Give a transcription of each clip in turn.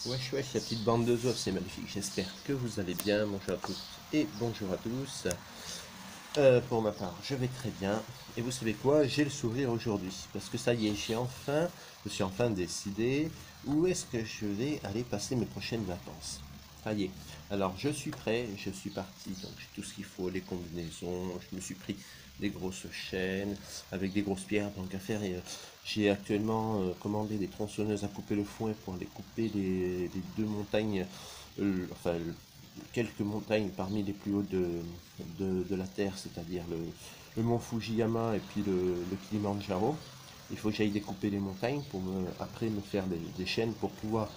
Wesh wesh, la petite bande de zoof, c'est magnifique. J'espère que vous allez bien. Bonjour à toutes et bonjour à tous. Pour ma part, je vais très bien. Et vous savez quoi? J'ai le sourire aujourd'hui. Parce que ça y est, je suis enfin décidé où est-ce que je vais aller passer mes prochaines vacances. Ça y est. Alors, je suis prêt, je suis parti. Donc, j'ai tout ce qu'il faut, les combinaisons. Je me suis pris des grosses chaînes avec des grosses pierres. Donc, à faire. Et, j'ai actuellement commandé des tronçonneuses à couper le foin pour aller couper les deux montagnes. Enfin, quelques montagnes parmi les plus hautes de la Terre, c'est-à-dire le mont Fujiyama et puis le Kilimanjaro. Il faut que j'aille découper les montagnes pour après me faire des chaînes pour pouvoir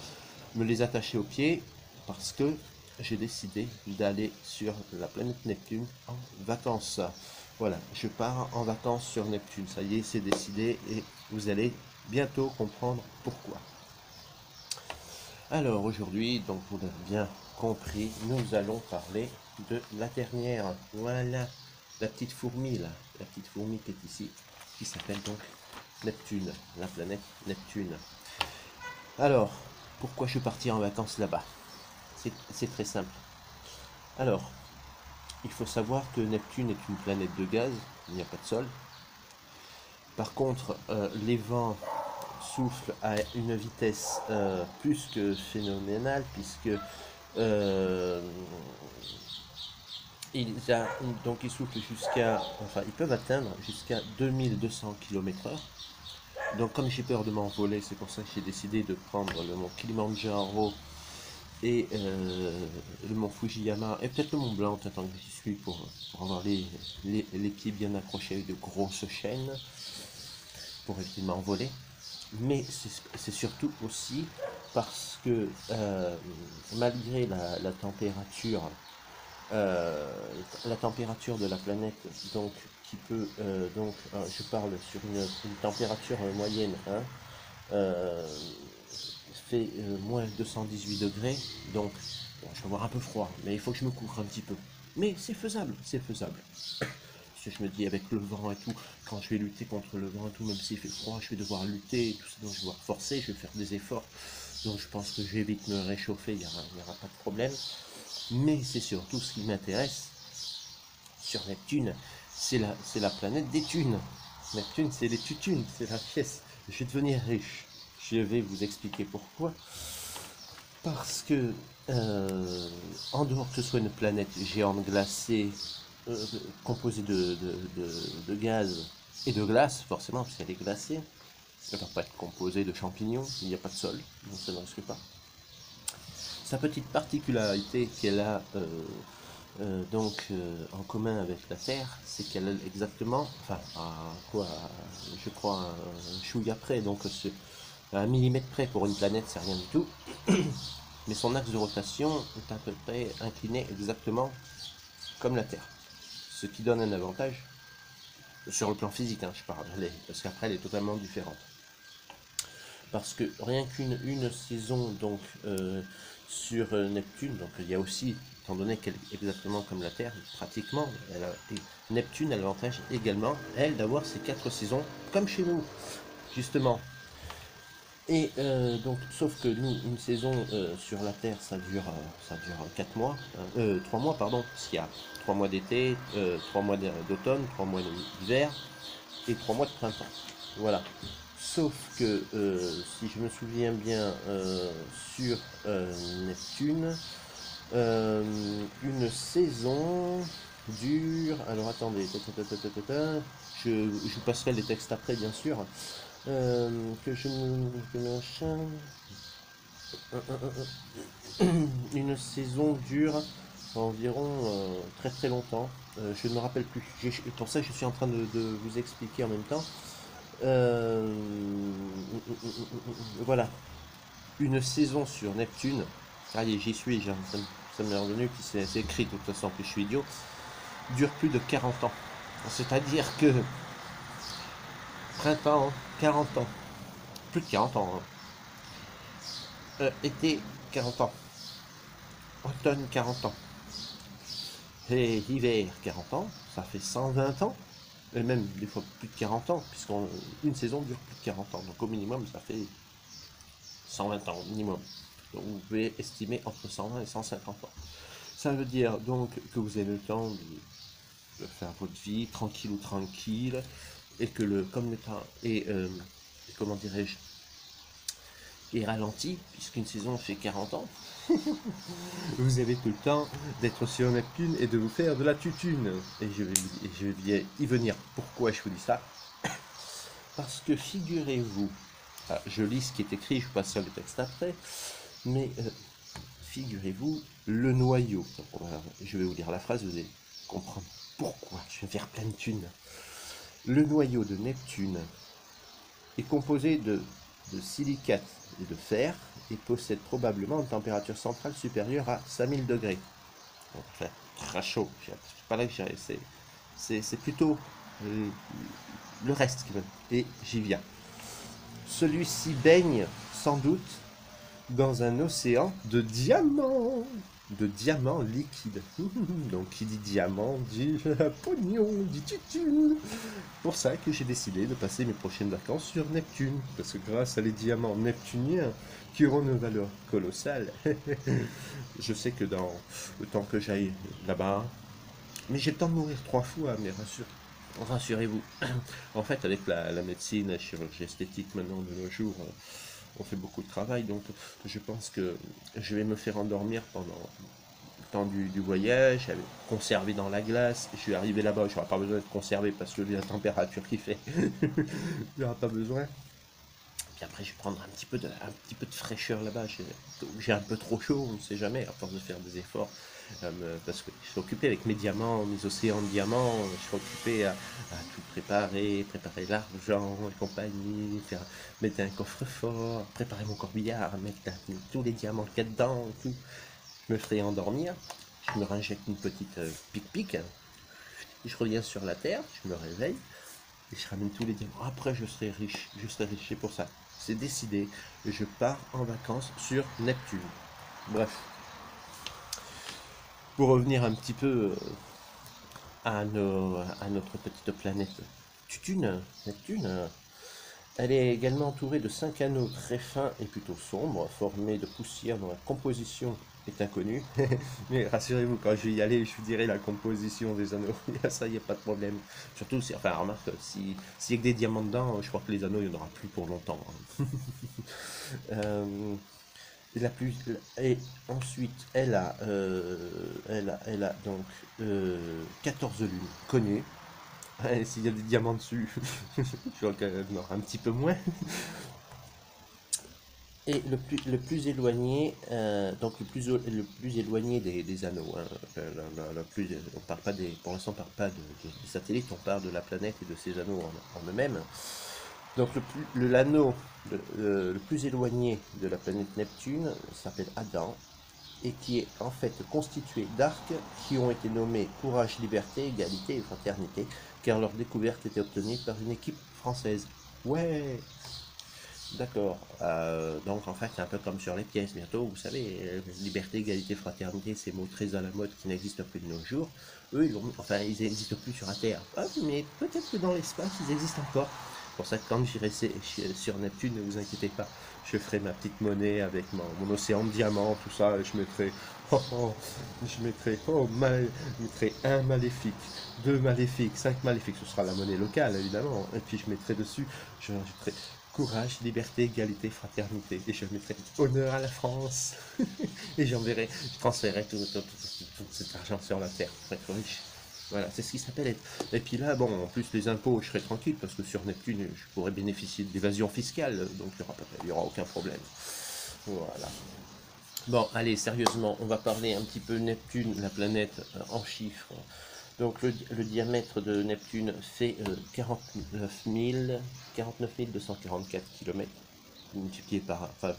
me les attacher aux pieds parce que j'ai décidé d'aller sur la planète Neptune en vacances. Voilà, je pars en vacances sur Neptune. Ça y est, c'est décidé et vous allez bientôt comprendre pourquoi. Alors aujourd'hui, donc vous l'avez bien compris, nous allons parler de la ternière. Voilà, la petite fourmi là, la petite fourmi qui est ici, qui s'appelle donc Neptune, la planète Neptune. Alors, pourquoi je suis parti en vacances là-bas? C'est très simple. Alors, il faut savoir que Neptune est une planète de gaz, il n'y a pas de sol. Par contre, les vents soufflent à une vitesse plus que phénoménale, puisque euh, ils soufflent enfin, ils peuvent atteindre jusqu'à 2200 km/h. Donc, comme j'ai peur de m'envoler, c'est pour ça que j'ai décidé de prendre le mont Kilimanjaro et le mont Fujiyama et peut-être le mont Blanc, tant que j'y suis, pour avoir les pieds bien accrochés avec de grosses chaînes pour éviter de m'envoler. Mais c'est surtout aussi parce que malgré euh, la température de la planète, donc qui peut je parle sur une température moyenne, hein, euh, fait moins 218 degrés, donc bon, je vais avoir un peu froid, mais il faut que je me couvre un petit peu. Mais c'est faisable, c'est faisable. Parce que je me dis avec le vent et tout, quand je vais lutter contre le vent et tout, même s'il fait froid, je vais devoir lutter et tout ça, donc je vais devoir forcer, je vais faire des efforts. Donc je pense que je vais vite me réchauffer, il n'y aura pas de problème. Mais c'est surtout ce qui m'intéresse sur Neptune, c'est la planète des thunes. Neptune, c'est les tutunes, c'est la pièce. Je vais devenir riche. Je vais vous expliquer pourquoi. Parce que, en dehors que ce soit une planète géante glacée, euh, composée de gaz et de glace, forcément, parce qu'elle est glacée, elle ne va pas être composée de champignons, il n'y a pas de sol, donc ça ne risque pas. Sa petite particularité qu'elle a en commun avec la Terre, c'est qu'elle a exactement, enfin, à quoi, je crois, un chouïa près, donc à un millimètre près pour une planète, c'est rien du tout. Mais son axe de rotation est à peu près incliné exactement comme la Terre. Ce qui donne un avantage sur le plan physique, hein, je parle, parce qu'après elle est totalement différente. Parce que rien qu'une saison donc sur Neptune, donc il y a aussi, étant donné qu'elle est exactement comme la Terre, pratiquement, Neptune a l'avantage également, elle, d'avoir ces 4 saisons comme chez nous, justement. Et donc, sauf que nous, une saison sur la Terre, ça dure 4 mois, 3 mois, pardon, parce qu'il y a 3 mois d'été, 3 mois d'automne, 3 mois d'hiver et 3 mois de printemps. Voilà. Sauf que, si je me souviens bien, sur Neptune, une saison dure. Alors attendez, je vous passerai les textes après, bien sûr. Que je me. Une saison dure environ très très longtemps. Je ne me rappelle plus. Pour ça, je suis en train de vous expliquer en même temps. Euh, voilà, une saison sur Neptune. Ça y est, j'y suis, ça m'est revenu, puis c'est écrit de toute façon, puis je suis idiot. Dure plus de 40 ans. C'est-à-dire que printemps, 40 ans. Plus de 40 ans. Hein. Été, 40 ans. Automne, 40 ans. Et hiver, 40 ans. Ça fait 120 ans. Et même des fois plus de 40 ans, puisqu'une saison dure plus de 40 ans. Donc au minimum, ça fait 120 ans, au minimum. Donc vous pouvez estimer entre 120 et 150 ans. Ça veut dire donc que vous avez le temps de faire votre vie tranquille ou tranquille, et que comme le temps est, comment dirais-je, est ralenti, puisqu'une saison fait 40 ans, vous avez tout le temps d'être sur Neptune et de vous faire de la tutune. Et je vais y venir. Pourquoi je vous dis ça? Parce que figurez-vous, je lis ce qui est écrit, je passe sur le texte après, mais figurez-vous, le noyau, je vais vous lire la phrase, vous allez comprendre pourquoi je vais faire plein de thunes. Le noyau de Neptune est composé de silicate et de fer et possède probablement une température centrale supérieure à 5000 degrés. Donc, enfin, très chaud, c'est pas là que j'irai, c'est plutôt le reste qui me... Et j'y viens. Celui-ci baigne sans doute dans un océan de diamants liquides. Donc qui dit diamant dit pognon, dit tutune. Pour ça que j'ai décidé de passer mes prochaines vacances sur Neptune, parce que grâce à les diamants neptuniens qui auront une valeur colossale, je sais que dans le temps que j'aille là-bas, mais j'ai le temps de mourir 3 fois, mais rassurez-vous. En fait, avec la médecine, la chirurgie esthétique maintenant de nos jours, on fait beaucoup de travail, donc je pense que je vais me faire endormir pendant le temps du voyage, conservé dans la glace. Je suis arrivé là-bas, je n'aurai pas besoin d'être conservé parce que vu la température qu'il fait, il n'y aura pas besoin. Puis après, je vais prendre un petit peu de fraîcheur là-bas. J'ai un peu trop chaud, on ne sait jamais, à force de faire des efforts. Parce que je suis occupé avec mes diamants, mes océans de diamants. Je suis occupé à tout préparer l'argent et compagnie, mettre un coffre-fort, préparer mon corbillard, mettre tous les diamants qu'il y a dedans, tout. Je me ferai endormir. Je me réinjecte une petite pic-pic. Je reviens sur la terre, je me réveille. Et je ramène tous les diamants. Après, je serai riche. C'est pour ça. C'est décidé. Je pars en vacances sur Neptune. Bref. Pour revenir un petit peu à notre petite planète Neptune, elle est également entourée de 5 anneaux très fins et plutôt sombres, formés de poussière dont la composition est inconnue. Mais rassurez-vous, quand je vais y aller, je vous dirai la composition des anneaux. Ça, il n'y a pas de problème. Surtout, enfin, remarque, s'il y a que des diamants dedans, je crois que les anneaux, il n'y en aura plus pour longtemps. Et ensuite, elle a donc 14 lunes connues. S'il y a des diamants dessus, je crois qu'elle en aura un petit peu moins. Et le plus éloigné, donc le plus éloigné des anneaux, hein, on parle pas pour l'instant, on parle pas des satellites, on parle de la planète et de ses anneaux en eux-mêmes. Donc l'anneau le plus éloigné de la planète Neptune s'appelle Adam, et qui est en fait constitué d'arcs qui ont été nommés Courage, Liberté, Égalité et Fraternité, car leur découverte était obtenue par une équipe française. Ouais, d'accord. Donc en fait, c'est un peu comme sur les pièces. Bientôt, vous savez, liberté, égalité, fraternité, ces mots très à la mode qui n'existent plus de nos jours. Eux, ils n'existent plus sur la Terre. Ah, mais peut-être que dans l'espace, ils existent encore. C'est pour ça que quand j'irai sur Neptune, ne vous inquiétez pas, je ferai ma petite monnaie avec mon océan de diamants, tout ça, et je mettrai, je mettrai un maléfique, 2 maléfiques, 5 maléfiques, ce sera la monnaie locale évidemment, et puis je mettrai dessus, je rajouterai courage, liberté, égalité, fraternité, et je mettrai honneur à la France, et je transférerai tout cet argent sur la terre pour être riche. Voilà, c'est ce qui s'appelle être. Et puis là, bon, en plus les impôts, je serai tranquille parce que sur Neptune, je pourrais bénéficier d'évasion fiscale, donc il y aura aucun problème. Voilà. Bon, allez, sérieusement, on va parler un petit peu Neptune, la planète, en chiffres. Donc le diamètre de Neptune fait 49 244 km, multiplié par, enfin,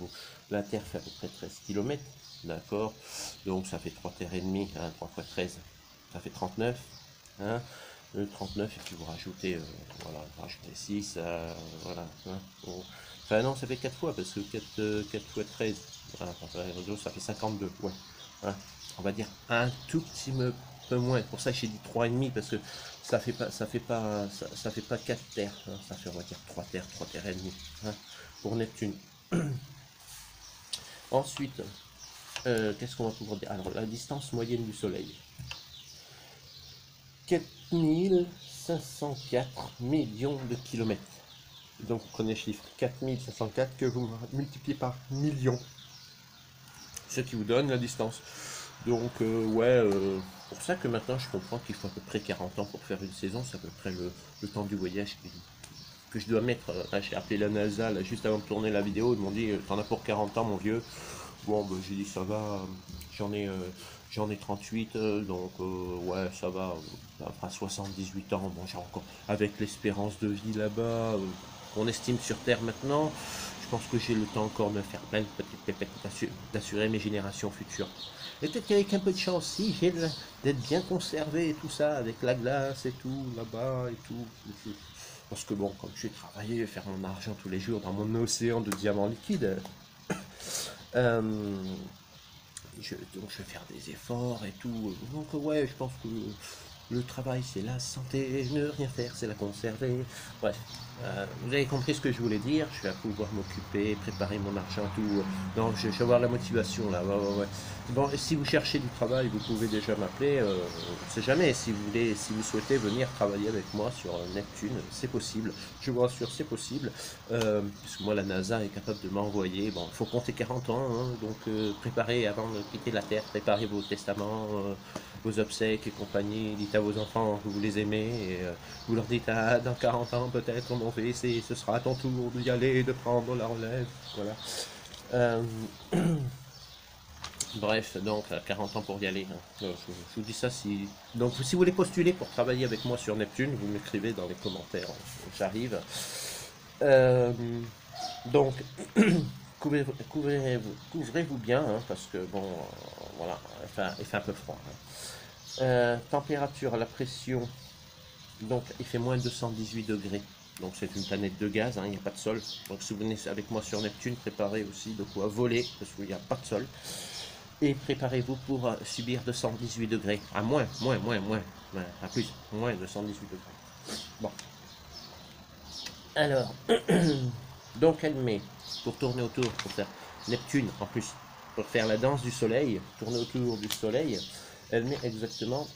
la Terre fait à peu près 13 km, d'accord, donc ça fait 3 terres et demie, hein, 3 fois 13, ça fait 39, hein, 39, et puis vous rajoutez, voilà, vous rajoutez 6, voilà, hein, bon. Enfin non, ça fait 4 fois, parce que 4 fois 13, voilà, ça fait 52, ouais, hein, on va dire un tout petit peu moins, pour ça que j'ai dit 3,5, parce que ça fait pas 4 terres, hein, ça fait on va dire 3 terres et demie, hein, pour Neptune. Ensuite, qu'est-ce qu'on va pouvoir dire? Alors, la distance moyenne du Soleil. 4504 millions de kilomètres. Donc, vous prenez le chiffre 4504 que vous multipliez par millions. Ce qui vous donne la distance. Donc, pour ça que maintenant, je comprends qu'il faut à peu près 40 ans pour faire une saison. C'est à peu près le temps du voyage que je dois mettre. J'ai appelé la NASA là, juste avant de tourner la vidéo. Ils m'ont dit, t'en as pour 40 ans, mon vieux. Bon, ben, j'ai dit, ça va. J'en ai, euh, j'en ai 38, donc ouais, ça va. Ça fera 78 ans. Bon, j'ai encore, avec l'espérance de vie là-bas, qu'on estime sur Terre maintenant, je pense que j'ai le temps encore de faire plein de petites pépettes, d'assurer mes générations futures. Et peut-être qu'avec un peu de chance, si j'ai d'être bien conservé et tout ça, avec la glace et tout, là-bas et tout. Parce que bon, comme je vais travailler, faire mon argent tous les jours dans mon océan de diamants liquides, euh, donc je vais faire des efforts et tout. Donc ouais, je pense que le travail c'est la santé, ne rien faire c'est la conserver. Bref, vous avez compris ce que je voulais dire. Je vais pouvoir m'occuper, préparer mon argent, tout. Non, je vais avoir la motivation là. Ouais, ouais, ouais. Bon, et si vous cherchez du travail, vous pouvez déjà m'appeler. On sait jamais. Si vous voulez, si vous souhaitez venir travailler avec moi sur Neptune, c'est possible. Je vous rassure, c'est possible. Puisque moi, la NASA est capable de m'envoyer. Bon, il faut compter 40 ans, hein, donc préparez avant de quitter la Terre, préparez vos testaments, vos obsèques et compagnie. Dites à vos enfants que vous les aimez et vous leur dites dans 40 ans peut-être mon fils et ce sera à ton tour d'y aller, de prendre la relève. Voilà. Euh, Bref, donc 40 ans pour y aller, hein. Je vous dis ça si. Donc si vous voulez postuler pour travailler avec moi sur Neptune, vous m'écrivez dans les commentaires. J'arrive. Euh, donc couvrez-vous bien, hein, parce que bon, voilà, il fait un peu froid, hein. Température, la pression, donc il fait moins 218 degrés. Donc c'est une planète de gaz, hein, il n'y a pas de sol. Donc si vous venez avec moi sur Neptune, préparez aussi de quoi voler, parce qu'il n'y a pas de sol. Et préparez-vous pour subir 218 degrés. À moins, à plus, moins 218 degrés. Bon, alors, donc elle met, pour tourner autour, pour faire Neptune en plus, pour faire la danse du soleil, tourner autour du soleil, elle met exactement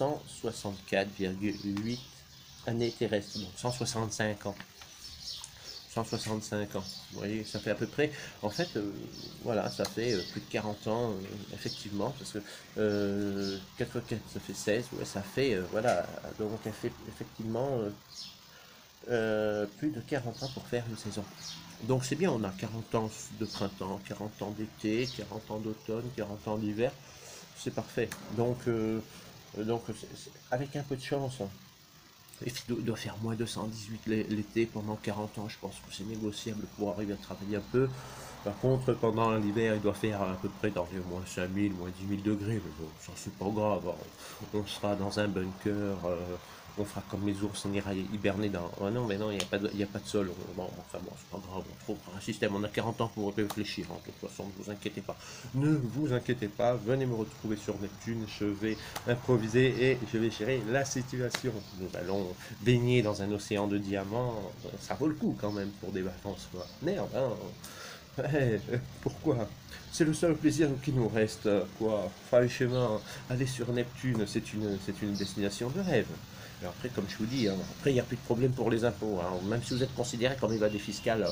164,8 années terrestres, donc 165 ans. 165 ans. Vous voyez, ça fait à peu près, en fait, voilà, ça fait plus de 40 ans, effectivement, parce que 4 x 4, ça fait 16, ouais, ça fait, voilà, donc elle fait effectivement plus de 40 ans pour faire une saison. Donc c'est bien, on a 40 ans de printemps, 40 ans d'été, 40 ans d'automne, 40 ans d'hiver, c'est parfait. Donc avec un peu de chance, hein, il doit faire moins 218 l'été pendant 40 ans, je pense que c'est négociable pour arriver à travailler un peu. Par contre, pendant l'hiver, il doit faire à peu près dans les moins 5000, moins 10 000 degrés, mais bon, ça c'est pas grave, hein. On sera dans un bunker, on fera comme les ours, on ira hiberner dans. Oh non, mais non, il n'y a pas de sol. Bon, enfin bon, c'est pas grave, on trouvera un système. On a 40 ans pour réfléchir, hein, de toute façon, ne vous inquiétez pas. Ne vous inquiétez pas, venez me retrouver sur Neptune, je vais improviser et je vais gérer la situation. Nous allons baigner dans un océan de diamants, ça vaut le coup quand même pour des vacances, quoi. Merde, hein. Ouais, pourquoi? C'est le seul plaisir qui nous reste, quoi. Franchement, aller sur Neptune, c'est une destination de rêve. Et après, comme je vous dis, hein, après, il n'y a plus de problème pour les impôts, hein. Même si vous êtes considéré comme évadé fiscal,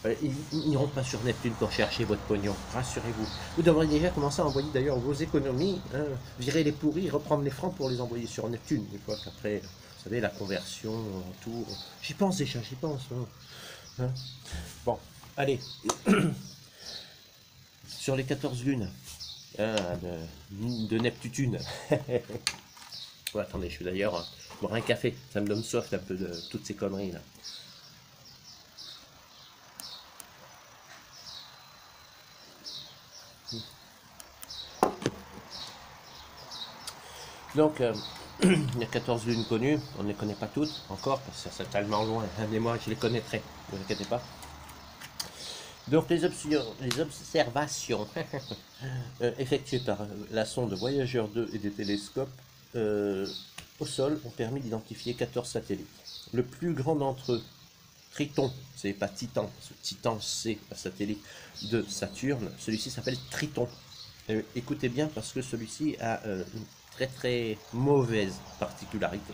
ils n'iront pas sur Neptune pour chercher votre pognon, rassurez-vous. Vous devriez déjà commencer à envoyer d'ailleurs vos économies, hein, virer les pourris, reprendre les francs pour les envoyer sur Neptune. Une fois qu'après, vous savez, la conversion, tout. J'y pense déjà, j'y pense, hein. Hein. Bon, allez, sur les 14 lunes, hein, de Neptune. Ouais, attendez, je vais d'ailleurs boire un café, ça me donne soif un peu de toutes ces conneries là. Donc, il y a 14 lunes connues, on ne les connaît pas toutes encore, parce que c'est tellement loin, hein, mais moi je les connaîtrai, ne vous inquiétez pas. Donc les observations effectuées par la sonde Voyageur 2 et des télescopes au sol ont permis d'identifier 14 satellites. Le plus grand d'entre eux Triton, c'est pas Titan, parce que Titan c'est un satellite de Saturne, celui-ci s'appelle Triton. Écoutez bien parce que celui-ci a une très très mauvaise particularité.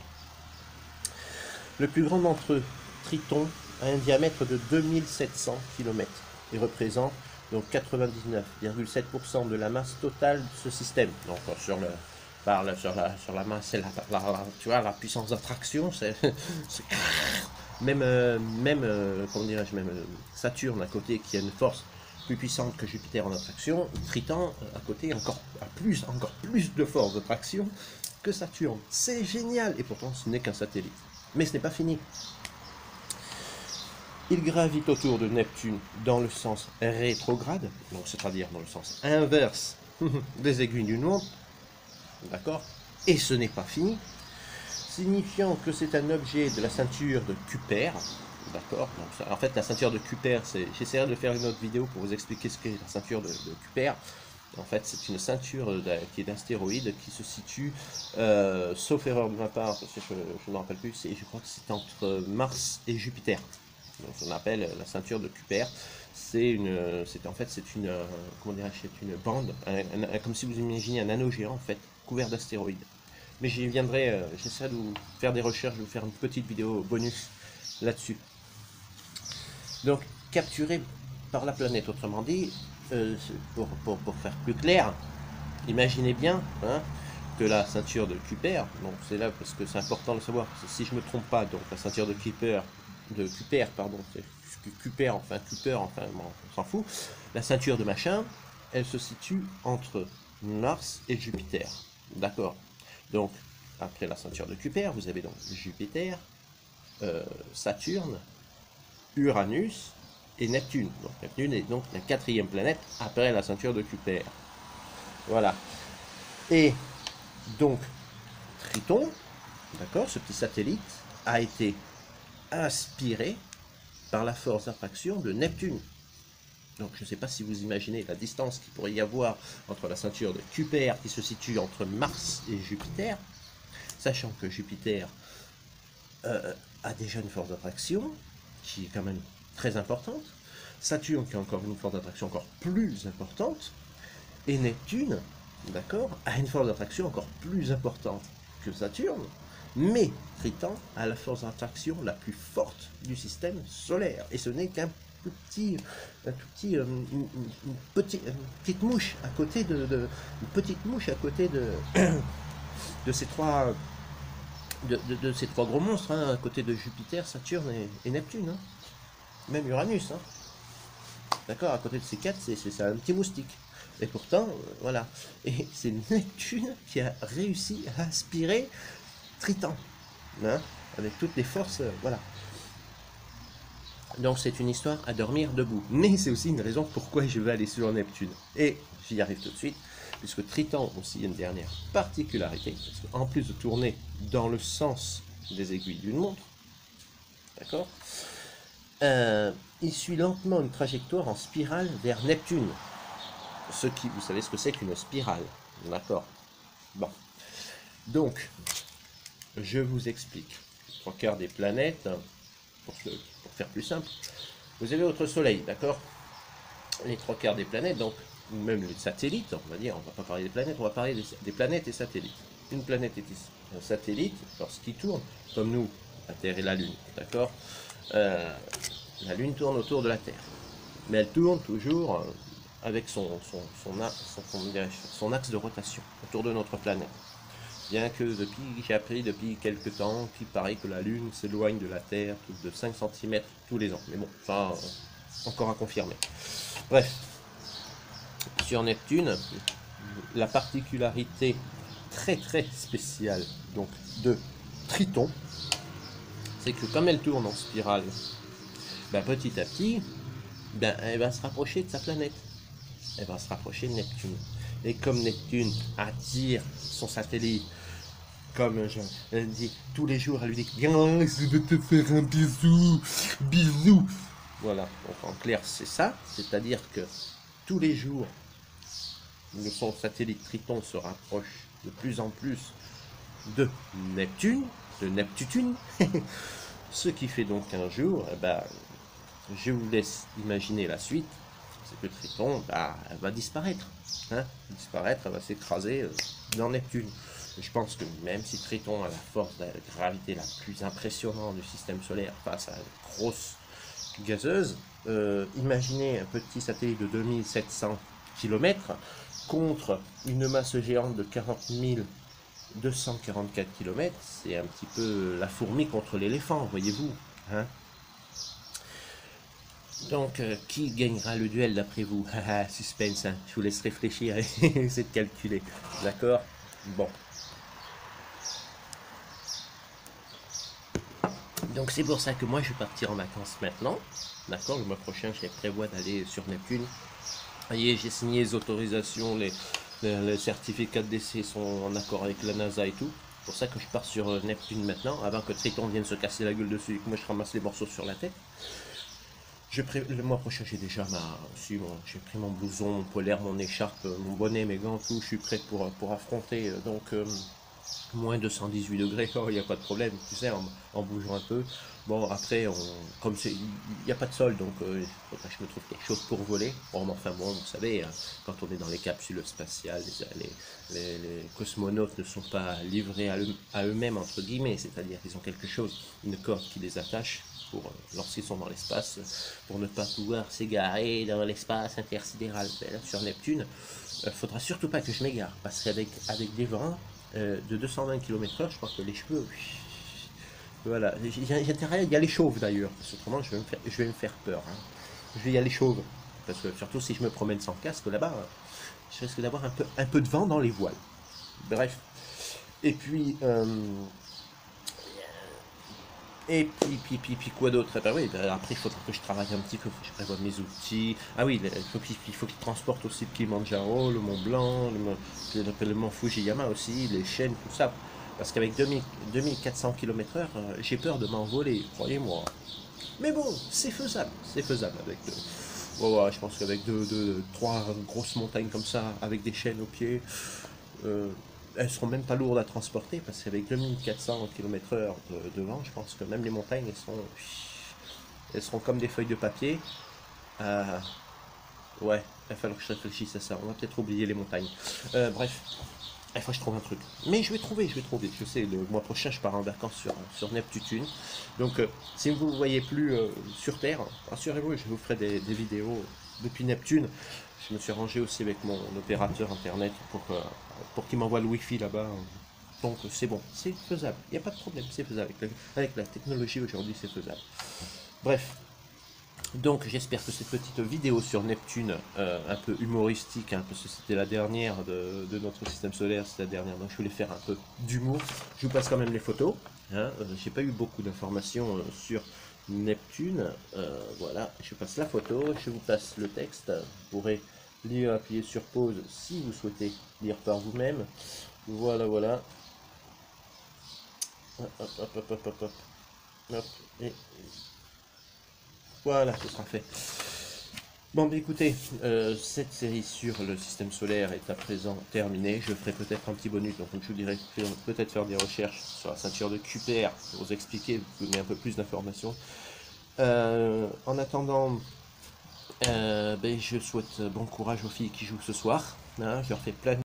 Le plus grand d'entre eux, Triton, a un diamètre de 2700 km et représente donc 99,7% de la masse totale de ce système. Donc sur la masse, c'est tu vois, la puissance d'attraction, c'est même, comment dirais-je, même Saturne à côté qui a une force plus puissante que Jupiter en attraction, Triton à côté encore plus de force d'attraction que Saturne. C'est génial, et pourtant ce n'est qu'un satellite. Mais ce n'est pas fini. Il gravite autour de Neptune dans le sens rétrograde, donc c'est-à-dire dans le sens inverse des aiguilles d'une montre, d'accord? Et ce n'est pas fini, signifiant que c'est un objet de la ceinture de Kuiper, d'accord? En fait, la ceinture de Kuiper, j'essaierai de faire une autre vidéo pour vous expliquer ce qu'est la ceinture de Kuiper. En fait, c'est une ceinture qui est d'astéroïdes qui se situe, sauf erreur de ma part, parce que je ne me rappelle plus, je crois que c'est entre Mars et Jupiter. Donc, on appelle la ceinture de Kuiper. Comment dirais-je, c'est une bande, comme si vous imaginez un anneau géant en fait, couvert d'astéroïdes. Mais j'y viendrai, j'essaierai de vous faire des recherches, de vous faire une petite vidéo bonus là-dessus. Donc, capturé par la planète, autrement dit, pour faire plus clair, imaginez bien hein, que la ceinture de Kuiper, donc c'est là parce que c'est important de le savoir, parce que si je ne me trompe pas, donc la ceinture de Kuiper, pardon, Kuiper, enfin, bon, on s'en fout, la ceinture de machin, elle se situe entre Mars et Jupiter, d'accord? Donc, après la ceinture de Kuiper, vous avez donc Jupiter, Saturne, Uranus et Neptune. Donc Neptune est donc la 4e planète après la ceinture de Kuiper. Voilà. Et donc Triton, d'accord, ce petit satellite, a été inspiré par la force d'attraction de Neptune. Donc je ne sais pas si vous imaginez la distance qu'il pourrait y avoir entre la ceinture de Kuiper qui se situe entre Mars et Jupiter, sachant que Jupiter a déjà une force d'attraction qui est quand même très importante, Saturne qui a encore une force d'attraction encore plus importante, et Neptune, d'accord, a une force d'attraction encore plus importante que Saturne, mais Triton a la force d'attraction la plus forte du système solaire, et ce n'est qu'un petite mouche à côté de ces trois ces trois gros monstres, hein, à côté de Jupiter, Saturne et Neptune, hein. Même Uranus, hein. D'accord, à côté de ces quatre, c'est un petit moustique. Et pourtant, voilà. Et c'est Neptune qui a réussi à aspirer Triton, hein, avec toutes les forces, voilà. Donc c'est une histoire à dormir debout. Mais c'est aussi une raison pourquoi je vais aller sur Neptune. Et j'y arrive tout de suite, puisque Triton aussi a une dernière particularité, parce qu'en plus de tourner dans le sens des aiguilles d'une montre, d'accord, il suit lentement une trajectoire en spirale vers Neptune. Vous savez ce que c'est qu'une spirale, d'accord? Bon, donc, je vous explique. Les 3/4 des planètes, pour faire plus simple, vous avez votre Soleil, d'accord? Les 3/4 des planètes, donc, ou même les satellites, on va dire, on va pas parler des planètes, on va parler des planètes et satellites. Une planète est ici, un satellite, lorsqu'il tourne, comme nous, la Terre et la Lune, d'accord? La Lune tourne autour de la Terre, mais elle tourne toujours avec son axe de rotation autour de notre planète. Bien que j'ai appris depuis quelques temps qu'il paraît que la Lune s'éloigne de la Terre de 5 cm tous les ans. Mais bon, ça, encore à confirmer. Bref, sur Neptune, la particularité très très spéciale donc, de Triton, c'est que comme elle tourne en spirale, ben, petit à petit, ben, elle va se rapprocher de sa planète. Elle va se rapprocher de Neptune. Et comme Neptune attire son satellite, comme elle dit tous les jours, elle lui dit « Viens, je vais te faire un bisou, bisou !» Voilà, donc en clair c'est ça, c'est-à-dire que tous les jours, son satellite Triton se rapproche de plus en plus de Neptune, Ce qui fait donc qu'un jour, eh ben, je vous laisse imaginer la suite, c'est que Triton elle va disparaître. Hein, disparaître, elle va s'écraser dans Neptune. Et je pense que même si Triton a la force de gravité la plus impressionnante du système solaire face à une grosse gazeuse, imaginez un petit satellite de 2700 km contre une masse géante de 40 244 km, c'est un petit peu la fourmi contre l'éléphant, voyez-vous. Hein. Donc, qui gagnera le duel d'après vous? Suspense, hein. Je vous laisse réfléchir et essayer de calculer. D'accord? Bon. Donc, c'est pour ça que moi, je vais partir en vacances maintenant. D'accord? Le mois prochain, je prévois d'aller sur Neptune. Vous voyez, j'ai signé les autorisations, les certificats de décès sont en accord avec la NASA et tout. C'est pour ça que je pars sur Neptune maintenant, avant que Triton vienne se casser la gueule dessus et que moi je ramasse les morceaux sur la tête. Le mois prochain, j'ai déjà j'ai pris mon blouson, mon polaire, mon écharpe, mon bonnet, mes gants, tout. Je suis prêt pour affronter. Moins 218 degrés, il n'y a pas de problème, tu sais, en bougeant un peu. Bon, après, comme il n'y a pas de sol, donc il faudrait que je me trouve quelque chose pour voler. Bon, enfin bon, vous savez, hein, quand on est dans les capsules spatiales, les cosmonautes ne sont pas livrés à eux-mêmes, entre guillemets, c'est-à-dire qu'ils ont quelque chose, une corde qui les attache pour lorsqu'ils sont dans l'espace, pour ne pas pouvoir s'égarer dans l'espace intersidéral. Là, sur Neptune, il ne faudra surtout pas que je m'égare, parce qu'avec des vents de 220 km/h, je crois que les cheveux. Voilà, il y a les chauves d'ailleurs, parce que autrement je vais me faire peur. Hein. Je vais y aller chauve, parce que surtout si je me promène sans casque là-bas, je risque d'avoir un peu de vent dans les voiles. Bref. Et puis, puis quoi d'autre? Ben oui, ben après il faudra que je travaille un petit peu, je prévois mes outils. Ah oui, il faut qu'il transporte aussi le Kilimanjaro, le Mont Blanc, le Mont Fujiyama aussi, les chaînes, tout ça. Parce qu'avec 2400 km/h, j'ai peur de m'envoler, croyez-moi. Mais bon, c'est faisable avec ouais, je pense qu'avec trois grosses montagnes comme ça, avec des chaînes aux pieds, euh, elles seront même pas lourdes à transporter parce qu'avec 2400 km/h de vent, je pense que même les montagnes, elles seront comme des feuilles de papier. Euh, ouais, il va falloir que je réfléchisse à ça. On va peut-être oublier les montagnes. Bref, il faut que je trouve un truc. Mais je vais trouver. Je sais, le mois prochain, je pars en vacances sur Neptune. Donc, si vous ne voyez plus sur Terre, rassurez-vous, je vous ferai des vidéos depuis Neptune. Je me suis arrangé aussi avec mon opérateur internet pour qu'il m'envoie le Wi-Fi là-bas. Donc, c'est bon, c'est faisable. Il n'y a pas de problème, c'est faisable. Avec la technologie aujourd'hui, c'est faisable. Bref, donc j'espère que cette petite vidéo sur Neptune, un peu humoristique, hein, parce que c'était la dernière de notre système solaire, c'est la dernière, donc je voulais faire un peu d'humour. Je vous passe quand même les photos. Hein, j'ai pas eu beaucoup d'informations sur Neptune. Voilà, je passe la photo, je vous passe le texte. Vous pourrez lire, appuyer sur pause si vous souhaitez lire par vous-même. Voilà, voilà. Hop, hop, hop, hop, hop, hop. Hop, et voilà, ce sera fait. Bon, bah, écoutez, cette série sur le système solaire est à présent terminée. Je ferai peut-être un petit bonus, donc comme je vous dirais, peut-être faire des recherches sur la ceinture de Kuiper pour vous expliquer, vous donner un peu plus d'informations. En attendant, ben, je souhaite bon courage aux filles qui jouent ce soir. Hein, je leur fais plein